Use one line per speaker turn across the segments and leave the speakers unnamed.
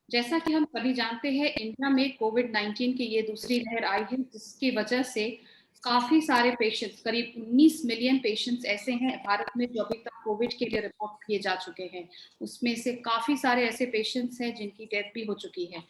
जैसा कि हम सभी जानते हैं, इंडिया में कोविड-19 की ये दूसरी लहर आई है, जिसकी वजह से काफ़ी सारे पेशेंट्स, करीब 19 मिलियन पेशेंट्स ऐसे हैं भारत में जो अभी तक कोविड के लिए रिपोर्ट किए जा चुके हैं। उसमें से काफ़ी सारे ऐसे पेशेंट्स हैं जिनकी डेथ भी हो चुकी है।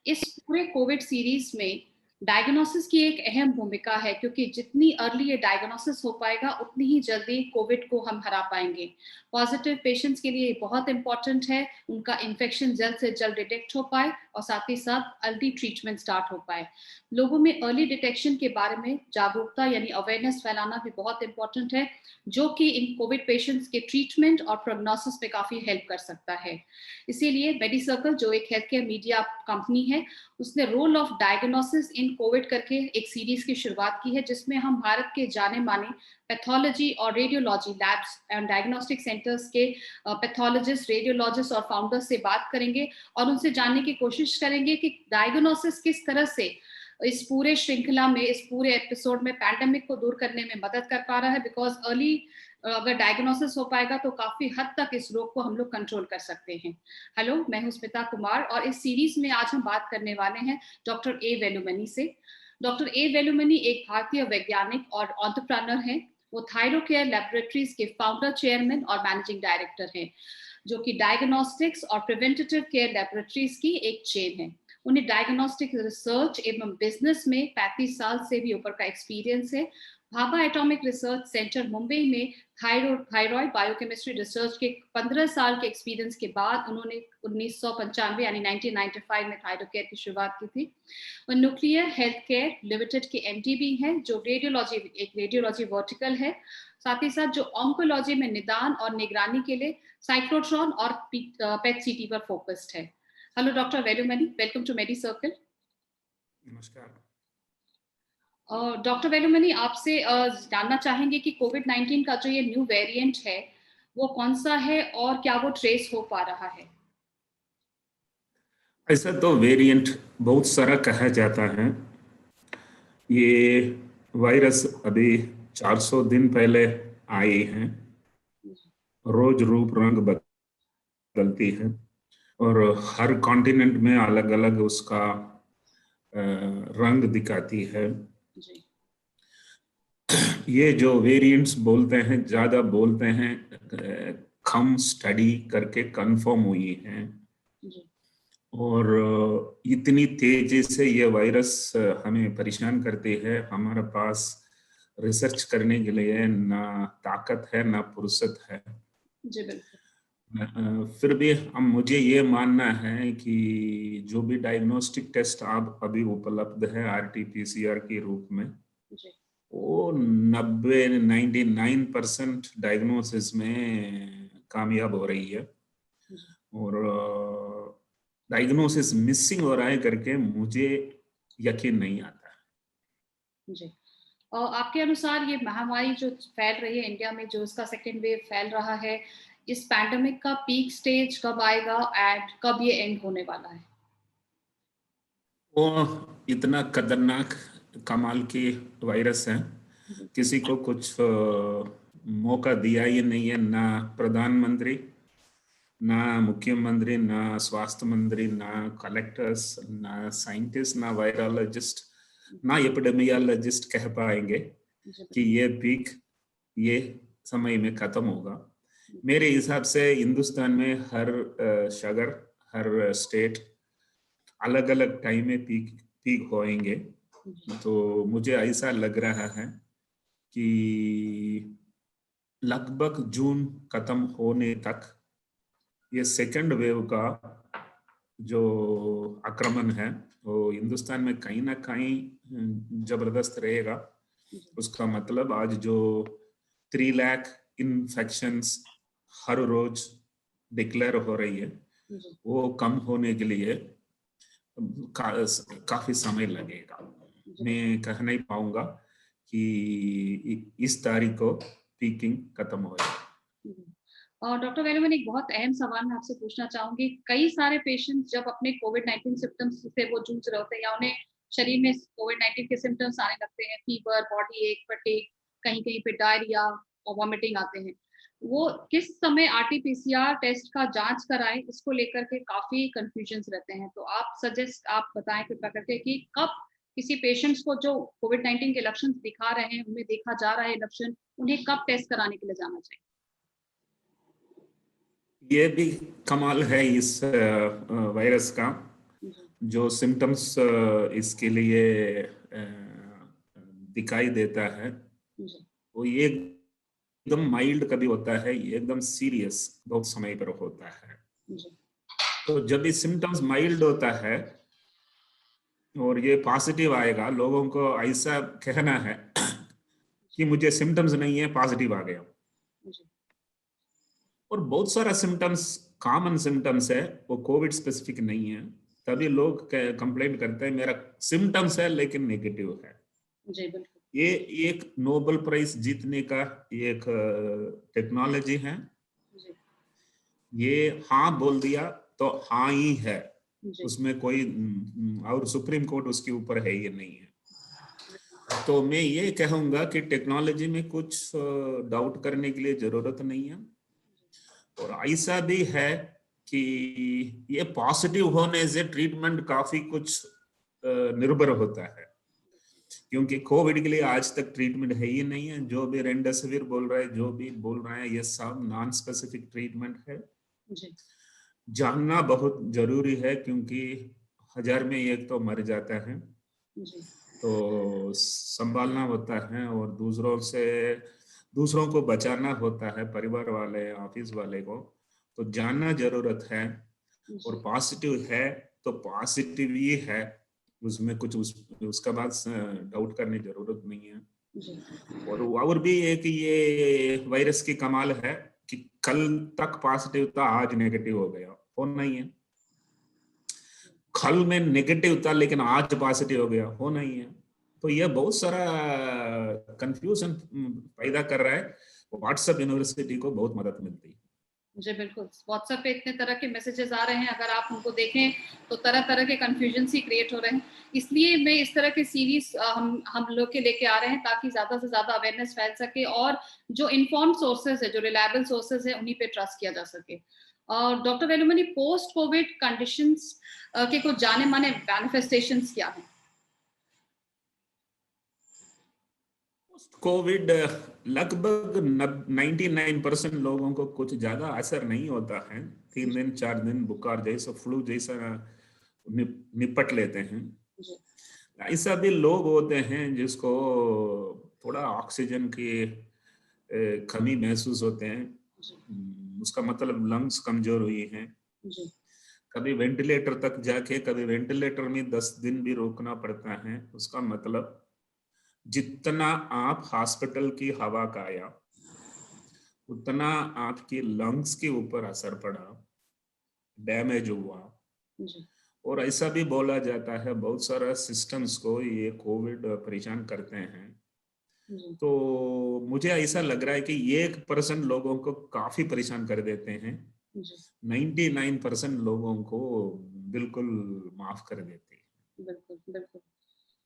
इस पूरे कोविड सीरीज़ में डायग्नोसिस की एक अहम भूमिका है, क्योंकि जितनी अर्ली ये डायग्नोसिस हो पाएगा, उतनी ही जल्दी कोविड को हम हरा पाएँगे। पॉजिटिव पेशेंट्स के लिए ये बहुत इम्पोर्टेंट है, उनका इन्फेक्शन जल्द से जल्द डिटेक्ट हो पाए और साथ ही साथ अर्ली ट्रीटमेंट स्टार्ट हो पाए। लोगों में अर्ली डिटेक्शन के बारे में जागरूकता यानी अवेयरनेस फैलाना भी बहुत इम्पोर्टेंट है, जो कि इन कोविड पेशेंट्स के ट्रीटमेंट और प्रोग्नोसिस में काफ़ी हेल्प कर सकता है। इसीलिए मेडिसर्कल, जो एक हेल्थ केयर मीडिया कंपनी है, उसने role of diagnosis in COVID करके एक सीरीज की शुरुआत की है, जिसमें हम भारत के जाने माने पैथोलॉजी और radiology labs and diagnostic centres के पैथोलॉजिस्ट, रेडियोलॉजिस्ट और फाउंडर्स से बात करेंगे और उनसे जानने की कोशिश करेंगे कि डायग्नोसिस किस तरह से इस पूरे श्रृंखला में, इस पूरे एपिसोड में पैंडेमिक को दूर करने में मदद कर पा रहा है। बिकॉज अर्ली अगर डायग्नोसिस हो पाएगा तो काफी हद तक इस रोग को हम लोग कंट्रोल कर सकते हैं। हेलो, मैं हूं स्मिता कुमार और इस सीरीज में आज हम बात करने वाले हैं डॉक्टर ए वेलुमनी से। डॉक्टर ए वेलुमनी एक भारतीय वैज्ञानिक और एंटरप्रेन्योर हैं। वो थायरोकेयर लैबोरेटरीज के फाउंडर, चेयरमैन और मैनेजिंग डायरेक्टर हैं, जो कि डायग्नोस्टिक्स और प्रिवेंटिव केयर लैबोरेटरीज की एक चेन है। उन्हें डायग्नोस्टिक रिसर्च एवं बिजनेस में 35 साल से भी ऊपर का एक्सपीरियंस है। Bhabha atomic research centre Mumbai में थायरॉयड बायोकेमिस्ट्री रिसर्च के 15 साल के एक्सपीरियंस के बाद उन्होंने 1995 यानी 1995 में थायरोकेयर की शुरुआत की थी। वो न्यूक्लियर हेल्थ केयर लिमिटेड के एमडी भी हैं, जो एक रेडियोलॉजी वर्टिकल है। साथ ही साथ जो ऑन्कोलॉजी में निदान और निगरानी के लिए साइक्लोट्रॉन और पेट सीटी पर फोकस्ड है। Hello doctor Velumani, welcome to Medi Circle.
नमस्कार।
डॉक्टर वेलुमनी, आपसे जानना चाहेंगे कि कोविड-19 का जो ये न्यू वेरिएंट है, वो कौन सा है और क्या वो ट्रेस हो पा रहा है?
ऐसा तो वेरिएंट बहुत सारा कहा जाता है। ये वायरस अभी 400 दिन पहले आए हैं। रोज रूप रंग बदलती है और हर कॉन्टिनेंट में अलग अलग उसका रंग दिखाती है।
जी।
ये जो वेरिएंट्स बोलते हैं, ज्यादा बोलते हैं, कम स्टडी करके कंफर्म हुई हैं।
जी।
और इतनी तेजी से ये वायरस हमें परेशान करती है, हमारे पास रिसर्च करने के लिए ना ताकत है ना फुर्सत है।
जी, बिल्कुल।
फिर भी मुझे ये मानना है कि जो भी डायग्नोस्टिक टेस्ट आप अभी उपलब्ध है आरटी-पीसीआर के रूप में,
जी।
वो 99% डायग्नोसिस में कामयाब हो रही है।
जी।
और डायग्नोसिस मिसिंग हो रहा है करके मुझे यकीन नहीं आता है।
जी। आपके अनुसार ये महामारी जो फैल रही है इंडिया में, जो इसका सेकेंड वेव फैल रहा है, इस पैंडेमिक का पीक स्टेज कब आएगा एंड कब ये एंड होने वाला है?
वो इतना खतरनाक कमाल की वायरस है,
जी।
किसी को कुछ मौका दिया ही नहीं है, ना प्रधानमंत्री, ना मुख्यमंत्री, ना स्वास्थ्य मंत्री, ना कलेक्टर्स, ना साइंटिस्ट, ना वायरोलॉजिस्ट, ना एपिडेमियोलॉजिस्ट कह पाएंगे
जी,
कि ये पीक ये समय में खत्म होगा। मेरे हिसाब से हिंदुस्तान में हर शहर, हर स्टेट अलग अलग टाइम में पीक पीक होएंगे।
जी।
तो मुझे ऐसा लग रहा है कि लगभग जून खत्म होने तक ये सेकंड वेव का जो आक्रमण है वो हिंदुस्तान में कहीं ना कहीं जबरदस्त रहेगा।
जी।
उसका मतलब आज जो 3 लाख इन्फेक्शंस हर रोज डिक्लेयर हो रही है,
जी।
वो कम होने के लिए का, काफी समय लगेगा।
जी,
मैं कह नहीं पाऊंगा कि इस तारीख को पीकिंग खत्म हो जाए।
और डॉक्टर वेलुमन, एक बहुत अहम सवाल मैं आपसे पूछना चाहूंगी। कई सारे पेशेंट्स जब अपने कोविड-19 सिम्टम्स से वो जूझ रहे होते हैं या उन्हें शरीर में कोविड-19 के सिम्टम्स आने लगते हैं, फीवर, बॉडी एक, फटीग, कहीं-कहीं पे डायरिया और वॉमिटिंग आते हैं। वो किस समय आरटीपीसीआर टेस्ट का जांच कराएं, इसको लेकर के काफी कंफ्यूजन्स रहते हैं। तो आप बताएं कृपया करके कि कब किसी पेशेंट्स को जो कोविड-19 के लक्षण दिखा रहे हैं, उनमें देखा जा रहा है लक्षण, उन्हें कब टेस्ट कराने के लिए जाना चाहिए?
ये भी कमाल है इस वायरस का,
जी,
जो सिम्टम्स इसके लिए दिखाई देता है
जी,
वो ये एकदम माइल्ड कभी होता है, ये एकदम सीरियस बहुत समय पर होता है।
जी,
तो जब ये सिम्टम्स माइल्ड होता है और ये पॉजिटिव आएगा, लोगों को ऐसा कहना है कि मुझे सिम्टम्स नहीं है, पॉजिटिव आ गया।
जी,
और बहुत सारा सिम्टम्स कॉमन सिम्टम्स है, वो कोविड स्पेसिफिक नहीं है। तभी लोग कंप्लेंट करते हैं मेरा सिम्टम्स है लेकिन नेगेटिव है।
जी, बिल्कुल।
ये एक नोबेल प्राइज जीतने का एक टेक्नोलॉजी है।
जी,
ये हाँ बोल दिया तो हाँ ही है,
जी,
उसमें कोई और सुप्रीम कोर्ट उसके ऊपर है ये नहीं है। तो मैं ये कहूंगा कि टेक्नोलॉजी में कुछ डाउट करने के लिए जरूरत नहीं है। और ऐसा भी है कि ये पॉजिटिव होने से ट्रीटमेंट काफी कुछ निर्भर होता है, क्योंकि कोविड के लिए आज तक ट्रीटमेंट है ही नहीं है। जो भी रेमडेसिविर बोल रहा है, जो भी बोल रहे हैं, ये सब नॉन स्पेसिफिक ट्रीटमेंट है।
जी,
जानना बहुत जरूरी है, क्योंकि 1000 में एक तो मर जाता है,
जी,
तो संभालना होता है और दूसरों को बचाना होता है, परिवार वाले, ऑफिस वाले को। तो जानना जरूरत है। और
जी,
पॉजिटिव है तो पॉजिटिव ही है, उसमें कुछ उसका बाद डाउट करने की जरूरत नहीं है।
जी,
और भी एक ये वायरस की कमाल है कि कल तक पॉजिटिव था, आज नेगेटिव हो गया, हो नहीं है। कल में नेगेटिव था लेकिन आज पॉजिटिव हो गया, हो नहीं है। तो ये बहुत सारा कंफ्यूजन पैदा कर रहा है। व्हाट्सएप यूनिवर्सिटी को बहुत मदद मिलती है।
जी, बिल्कुल। व्हाट्सएप पे इतने तरह के मैसेजेस आ रहे हैं, अगर आप उनको देखें तो तरह-तरह के कन्फ्यूजन्स ही क्रिएट हो रहे हैं। इसलिए मैं इस तरह की सीरीज़ हम लोग के लेके आ रहे हैं, ताकि ज़्यादा से ज़्यादा अवेयरनेस फैल सके और जो इन्फॉर्म्ड सोर्सेज़ है, जो रिलायबल सोर्सेज़ है, उन्हीं पे ट्रस्ट किया जा सके। और doctor Velumani, post Covid conditions के कुछ जाने-माने मैनिफेस्टेशंस क्या हैं?
कोविड लगभग 99% लोगों को कुछ ज्यादा असर नहीं होता है। 3 दिन 4 दिन बुखार जैसा, फ्लू जैसा निपट लेते हैं।
जी,
ऐसा भी लोग होते हैं जिसको थोड़ा ऑक्सीजन की कमी महसूस होते हैं।
जी,
उसका मतलब लंग्स कमजोर हुई हैं।
जी,
कभी वेंटिलेटर तक जाके, कभी वेंटिलेटर में 10 दिन भी रोकना पड़ता है। उसका मतलब जितना आप हॉस्पिटल की हवा खाया, उतना आपके लंग्स के ऊपर असर पड़ा, डैमेज हुआ।
जी,
और ऐसा भी बोला जाता है बहुत सारा सिस्टम्स को ये कोविड परेशान करते हैं।
जी,
तो मुझे ऐसा लग रहा है कि 1% लोगों को काफी परेशान कर देते हैं,
जी,
99% लोगों को बिल्कुल माफ कर देते हैं।
बिल्कुल, बिल्कुल।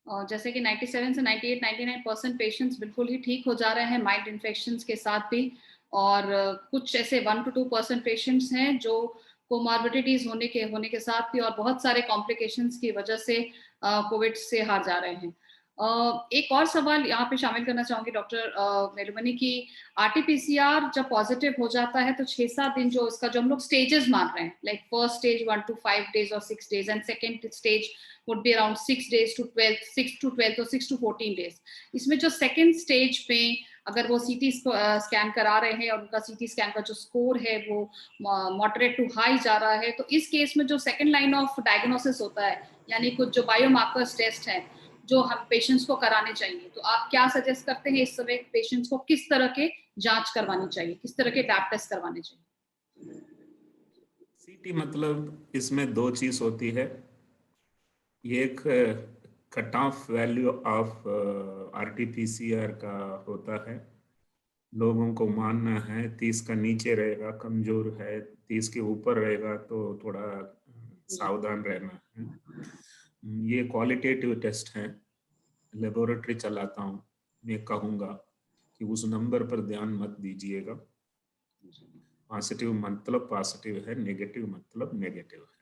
और जैसे कि 97 से 98, 99% पेशेंट्स बिल्कुल ही ठीक हो जा रहे हैं माइल्ड इन्फेक्शंस के साथ भी। और कुछ ऐसे 1 टू 2% पेशेंट्स हैं जो कोमॉर्बिडिटीज़ होने के साथ भी और बहुत सारे कॉम्प्लिकेशंस की वजह से कोविड से हार जा रहे हैं। एक और सवाल यहाँ पे शामिल करना चाहूँगी डॉक्टर वेलुमनी, कि आरटी-पीसीआर जब पॉजिटिव हो जाता है तो 6-7 दिन जो इसका जो हम लोग स्टेजेस मान रहे हैं, like first stage 1 to 5 days और 6 days, and second stage would be around 6 days to 12, 6 to 12 or 6 to 14 days. इसमें जो सेकंड स्टेज पे अगर वो सीटी स्कैन करा रहे हैं और उनका सीटी स्कैन का जो स्कोर है वो मॉडरेट टू हाई जा रहा है, तो इस केस में जो सेकंड लाइन ऑफ डायग्नोसिस होता है, यानी कुछ जो बायोमार्कर्स टेस्ट है जो हम पेशेंट्स को कराने चाहिए, तो आप क्या सजेस्ट करते हैं इस समय पेशेंट्स को किस तरह के जांच करवानी चाहिए, किस तरह के लैब टेस्ट करवाने चाहिए?
सीटी मतलब इसमें दो चीज होती है। एक cut off value of RTPCR का होता है। लोगों को मानना है 30 का नीचे रहेगा कमजोर है, 30 के ऊपर रहेगा तो थोड़ा
जी,
सावधान रहना है। ये क्वालिटेटिव टेस्ट है, लेबोरेटरी चलाता हूँ। मैं कहूँगा कि उस नंबर पर ध्यान मत दीजिएगा। पॉजिटिव मतलब पॉजिटिव है, नेगेटिव मतलब नेगेटिव है।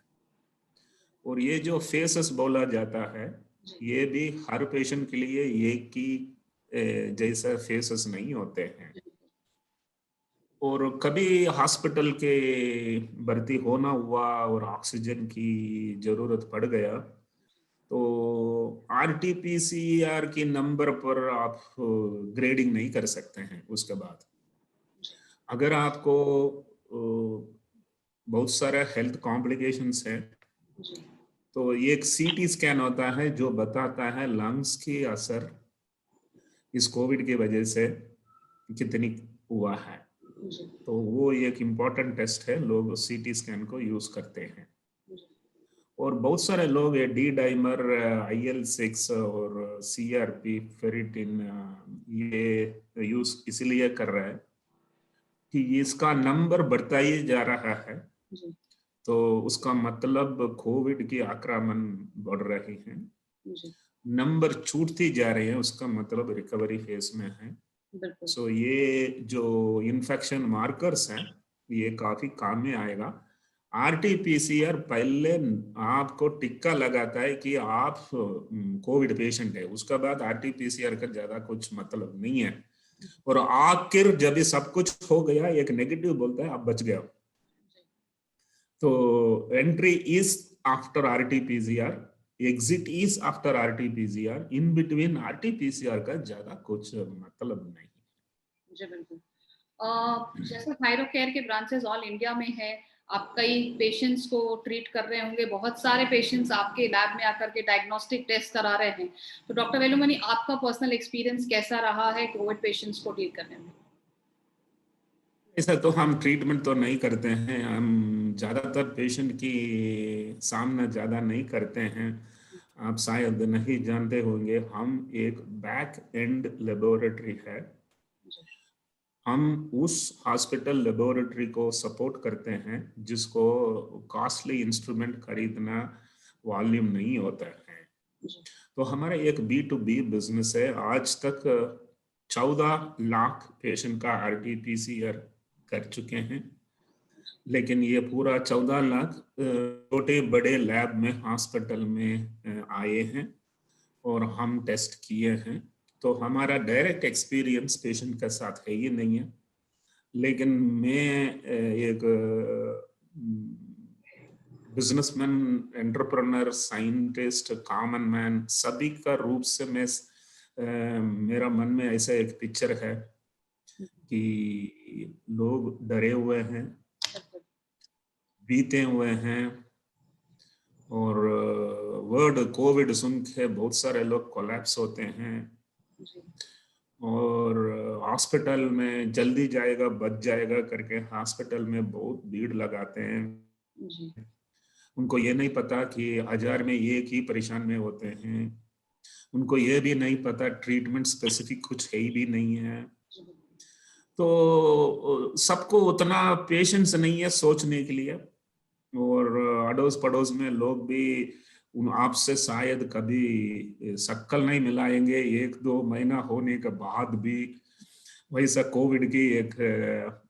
और ये जो फेसेस बोला जाता है, ये भी हर पेशेंट के लिए एक ही जैसा फेसेस नहीं होते हैं। और कभी हॉस्पिटल के भर्ती होना हुआ और ऑक्सीजन की जरूरत पड़ गया, तो आरटीपीसीआर की नंबर पर आप ग्रेडिंग नहीं कर सकते हैं। उसके बाद अगर आपको बहुत सारा हेल्थ कॉम्प्लिकेशंस है, तो ये एक सीटी स्कैन होता है जो बताता है लंग्स की असर इस कोविड की वजह से कितनी हुआ है। तो वो एक इम्पोर्टेंट टेस्ट है, लोग सीटी स्कैन को यूज करते हैं। और बहुत सारे लोग ये डी डाइमर, IL-6 और CRP, फेरिटिन, ये यूज इसलिए कर रहा है कि इसका नंबर बढ़ता ही जा रहा है, तो उसका मतलब कोविड की आक्रामण बढ़ रही है। नंबर छूटती जा रही है, उसका मतलब रिकवरी फेज में है। सो ये जो इन्फेक्शन मार्कर्स हैं, ये काफी काम में आएगा। RT-PCR पहले आपको टिक्का लगाता है कि आप कोविड पेशेंट है, उसका बाद RT-PCR का ज्यादा कुछ मतलब नहीं है। और आखिर जब ये सब कुछ हो गया, एक नेगेटिव बोलता है आप बच गया। तो entry is after RT-PCR, exit is after RT-PCR, in between RT-PCR का ज्यादा कुछ मतलब नहीं।
जी बिल्कुल। जैसे थायरो केयर के ब्रांचेस ऑल इंडिया में है, आप कई पेशेंट्स को ट्रीट कर रहे होंगे, बहुत सारे पेशेंट्स आपके लैब में आकर के डायग्नोस्टिक टेस्ट करा रहे हैं। तो डॉक्टर वेलुमणि, आपका पर्सनल एक्सपीरियंस कैसा रहा है कोविड पेशेंट्स को डील करने में?
ऐसा तो हम ट्रीटमेंट तो नहीं करते हैं, हम ज़्यादातर पेशेंट की सामना ज़्यादा नहीं करते हैं। आप शायद नहीं जानते होंगे, हम एक बैक एंड लेबोरेटरी है। हम उस हॉस्पिटल लेबोरेटरी को सपोर्ट करते हैं जिसको कॉस्टली इंस्ट्रूमेंट खरीदना वॉल्यूम नहीं होता है। तो हमारा एक B2B बिजनेस है। आज तक 14 लाख पेशेंट का RT-PCR कर चुके हैं, लेकिन ये पूरा 14 लाख छोटे बड़े लैब में, हॉस्पिटल में आए हैं और हम टेस्ट किए हैं। तो हमारा डायरेक्ट एक्सपीरियंस पेशेंट के साथ है ये नहीं है, लेकिन मैं एक businessman, entrepreneur, scientist, common man, सभी का रूप से मैं मेरा मन में ऐसा एक पिक्चर है कि लोग डरे हुए हैं, बीते हुए हैं, और वर्ड कोविड सुन के बहुत सारे लोग कोलैप्स होते हैं, और हॉस्पिटल में जल्दी जाएगा बच जाएगा करके हॉस्पिटल में बहुत भीड़ लगाते हैं। उनको ये नहीं पता कि 1000 में एक ही परेशान में होते हैं। उनको ये भी नहीं पता ट्रीटमेंट स्पेसिफिक कुछ है ही भी नहीं है। तो सबको उतना पेशेंस नहीं है सोचने के लिए, और अड़ोस पड़ोस में लोग भी उन आपसे शायद कभी शक्ल नहीं मिलाएंगे 1-2 महीना होने के बाद भी। वैसा कोविड की एक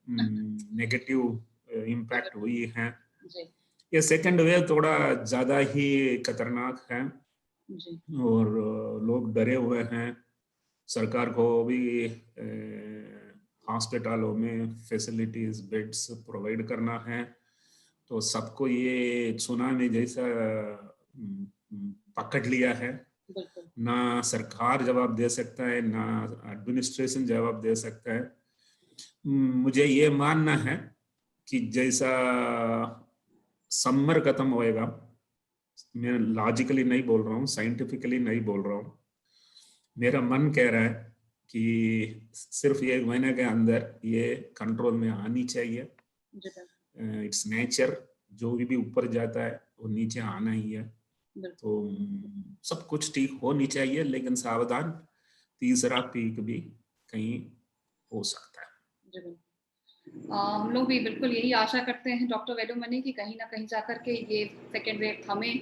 नेगेटिव इम्पैक्ट हुई है। ये सेकंड वेव थोड़ा ज्यादा ही खतरनाक है, और लोग डरे हुए हैं। सरकार को भी हॉस्पिटलों में फैसिलिटीज, बेड्स प्रोवाइड करना है। तो सबको ये सुनामी जैसा पकड़ लिया है। ना सरकार जवाब दे सकता है, ना एडमिनिस्ट्रेशन जवाब दे सकता है। मुझे ये मानना है कि जैसा समर खत्म होएगा, मैं लॉजिकली नहीं बोल रहा हूँ, साइंटिफिकली नहीं बोल रहा हूँ, मेरा मन कह रहा है कि सिर्फ 1 महीने के अंदर ये कंट्रोल में आनी चाहिए। इट्स नेचर, जो भी ऊपर जाता है वो नीचे आना ही है। तो सब कुछ ठीक होनी चाहिए, लेकिन सावधान, तीसरा पीक भी कहीं हो सकता है।
हम लोग भी बिल्कुल यही आशा करते हैं डॉक्टर वेलुमणि कि कहीं ना कहीं जाकर के ये सेकेंड वेव थमे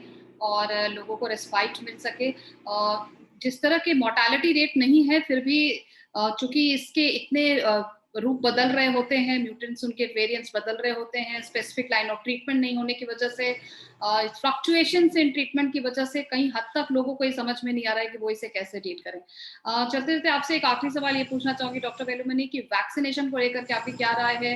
और लोगों को रेस्पाइट मिल सके। जिस तरह के मोर्टालिटी रेट नहीं है, फिर भी चूंकि इसके इतने रूप बदल रहे होते हैं, म्यूटेंट्स उनके वेरिएंट्स बदल रहे होते हैं, स्पेसिफिक लाइन ऑफ ट्रीटमेंट नहीं होने की वजह से, फ्लक्चुएशंस इन ट्रीटमेंट की वजह से कहीं हद तक लोगों को ये समझ में नहीं आ रहा है कि वो इसे कैसे डील करें। चलते-चलते आपसे एक आखिरी सवाल ये पूछना चाहूँगी डॉक्टर वेलुमनी कि वैक्सिनेशन को लेकर के आपकी क्या राय है?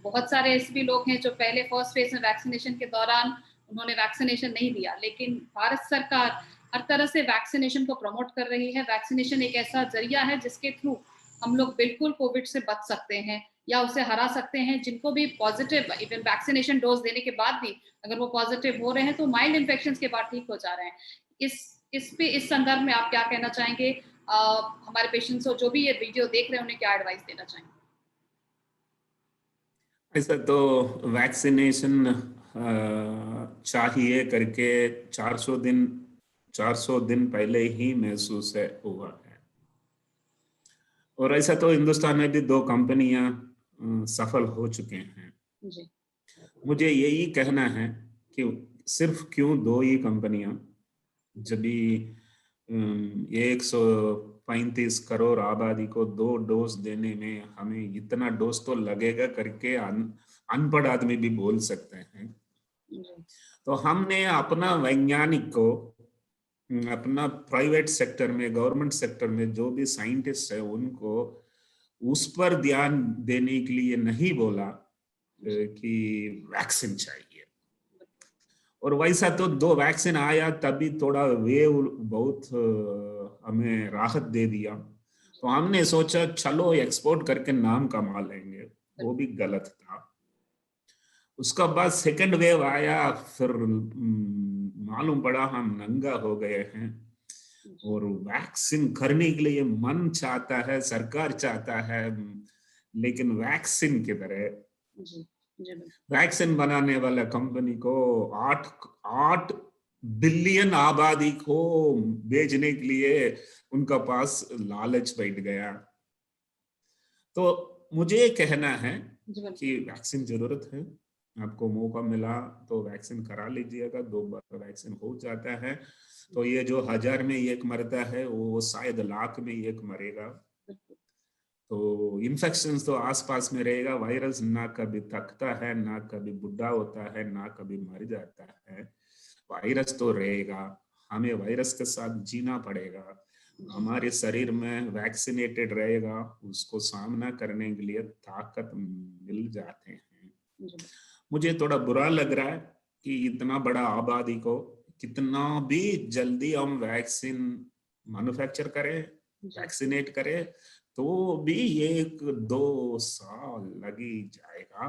बहुत सारे ऐसे भी लोग हैं जो पहले फर्स्ट फेज़ में वैक्सिनेशन के दौरान उन्होंने वैक्सिनेशन नहीं लिया, लेकिन भारत सरकार हर तरह से वैक्सिनेशन को प्रमोट कर रही है। वैक्सिनेशन एक ऐसा ज़रिया है जिसके थ्रू हम लोग बिल्कुल कोविड से बच सकते हैं या उसे हरा सकते हैं। जिनको भी पॉजिटिव इवन वैक्सिनेशन डोज देने के बाद भी अगर वो पॉजिटिव हो रहे हैं तो माइल्ड इन्फेक्शंस के बाद ठीक हो जा रहे हैं। इस संदर्भ में आप क्या कहना चाहेंगे? हमारे पेशेंट्स को जो भी ये वीडियो देख रहे हैं उन्हें क्या एडवाइस देना चाहेंगे?
ऐसा तो वैक्सीनेशन चाहिए करके 400 दिन पहले ही महसूस हुआ है। और ऐसा तो हिंदुस्तान में भी 2 कंपनियां सफल हो चुके हैं।
जी।
मुझे यही कहना है कि सिर्फ क्यों 2 ही कंपनियां, जब 135 करोड़ आबादी को 2 डोज देने में हमें इतना डोज तो लगेगा करके अनपढ़ आदमी भी बोल सकते हैं। तो हमने अपना वैज्ञानिक को अपना प्राइवेट सेक्टर में, गवर्नमेंट सेक्टर में जो भी साइंटिस्ट है उनको उस पर ध्यान देने के लिए नहीं बोला कि वैक्सीन चाहिए। और वैसा तो 2 वैक्सीन आया तभी थोड़ा वेव बहुत हमें राहत दे दिया। तो हमने सोचा चलो एक्सपोर्ट करके नाम कमा लेंगे, वो भी गलत था। उसका बाद सेकंड वेव आया, फिर मालूम पड़ा हम नंगा हो गए हैं। और वैक्सीन करने के लिए मन चाहता है, सरकार चाहता है, लेकिन वैक्सीन की तरह वैक्सीन बनाने वाला कंपनी को 8 बिलियन आबादी को बेचने के लिए उनका पास लालच बैठ गया। तो मुझे कहना है कि वैक्सीन जरूरत है, आपको मौका मिला तो वैक्सीन करा लीजिएगा। 2 बार वैक्सीन हो जाता है तो ये जो 1000 में 1 मरता है वो शायद लाख में 1 मरेगा। तो इन्फेक्शन तो आसपास में रहेगा। वायरस ना कभी थकता है, ना कभी बुढ़ा होता है, ना कभी मर जाता है। वायरस तो रहेगा, हमें वायरस के साथ जीना पड़ेगा। हमारे शरीर में वैक्सीनेटेड रहेगा, उसको सामना करने के लिए ताकत मिल जाते हैं। मुझे थोड़ा बुरा लग रहा है कि इतना बड़ा आबादी को कितना भी जल्दी हम वैक्सीन मैन्युफैक्चर करें, वैक्सीनेट करें, तो भी 1-2 साल लग ही जाएगा।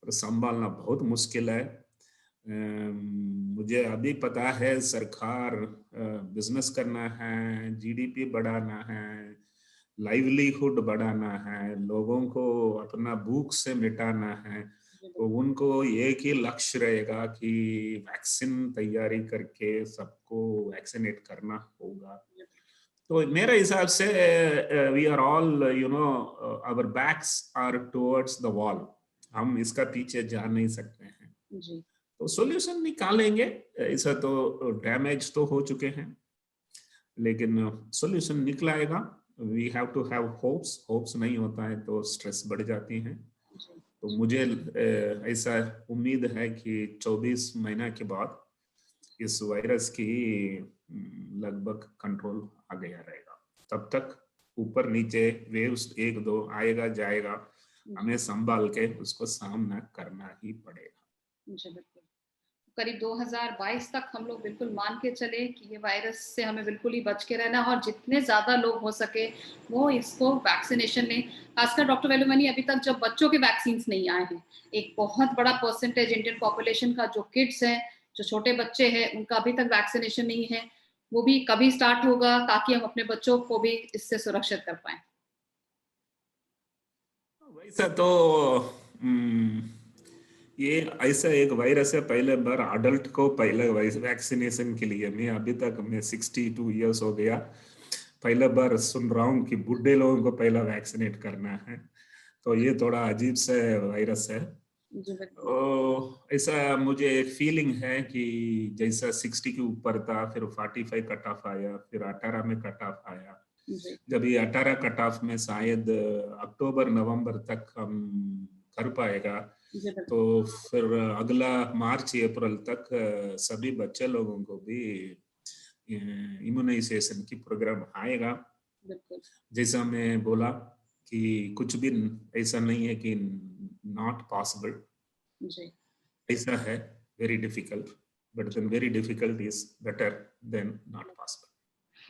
और संभालना बहुत मुश्किल है। मुझे अभी पता है सरकार बिजनेस करना है, जीडीपी बढ़ाना है, लाइवलीहुड बढ़ाना है, लोगों को अपना भूख से मिटाना है। तो उनको एक ही लक्ष्य रहेगा कि वैक्सीन तैयारी करके सबको वैक्सीनेट करना होगा। तो मेरे हिसाब से we are all our backs are towards the wall. हम इसका पीछे जा नहीं सकते हैं। तो सॉल्यूशन निकालेंगे। ऐसा तो डैमेज तो हो चुके हैं, लेकिन सॉल्यूशन निकलाएगा। We have to have hopes नहीं होता है तो स्ट्रेस बढ़ जाती है। तो मुझे ऐसा उम्मीद है कि 24 महीना के बाद इस वायरस की लगभग कंट्रोल आ गया रहेगा। तब तक ऊपर नीचे वेव्स 1-2 आएगा जाएगा, हमें संभाल के उसको सामना करना ही पड़ेगा।
जी बिल्कुल। करीब 2022 तक हम लोग बिल्कुल मान के चले कि ये वायरस से हमें बिल्कुल ही बच के रहना है और जितने ज्यादा लोग हो सके वो इसको वैक्सीनेशन लें। खासकर डॉक्टर वेलुमनी अभी तक जब बच्चों के वैक्सीन नहीं आए हैं, एक बहुत बड़ा परसेंटेज इंडियन पॉपुलेशन का जो किड्स हैं, जो छोटे बच्चे हैं, उनका अभी तक वैक्सीनेशन नहीं है। वो भी कभी स्टार्ट होगा ताकि हम अपने बच्चों को भी इससे सुरक्षित कर पाए।
वैसा तो ये ऐसा एक वायरस है, पहले बार अडल्ट को पहले वैक्सीनेशन के लिए, मैं अभी तक मैं 62 इयर्स हो गया, पहले बार सुन रहा हूँ कि बूढ़े लोगों को पहला वैक्सीनेट करना है। तो ये थोड़ा अजीब सा वायरस है। ऐसा मुझे एक फीलिंग है कि जैसा 60 के ऊपर था, फिर 45 कट ऑफ आया, फिर 18 में कट ऑफ आया,
जी,
जब ये 18 कट ऑफ में शायद अक्टूबर नवंबर तक हम कर पाएगा,
जी, बिल्कुल,
तो फिर अगला मार्च अप्रैल तक सभी बच्चे लोगों को भी इम्यूनाइजेशन की प्रोग्राम आएगा।
बिल्कुल,
जैसा मैं बोला कि कुछ भी ऐसा नहीं है कि नॉट पॉसिबल,
जी,
ऐसा है, very difficult, but then very difficult is better than not possible.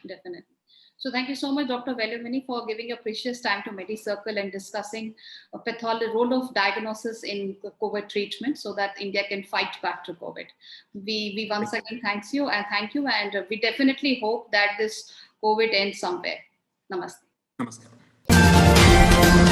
definitely. So thank you so much, Dr. Velumini, for giving your precious time to MediCircle and discussing the role of diagnosis in COVID treatment so that India can fight back to COVID. We once again thank you, and we definitely hope that this COVID ends somewhere. Namaste.
नमस्कार।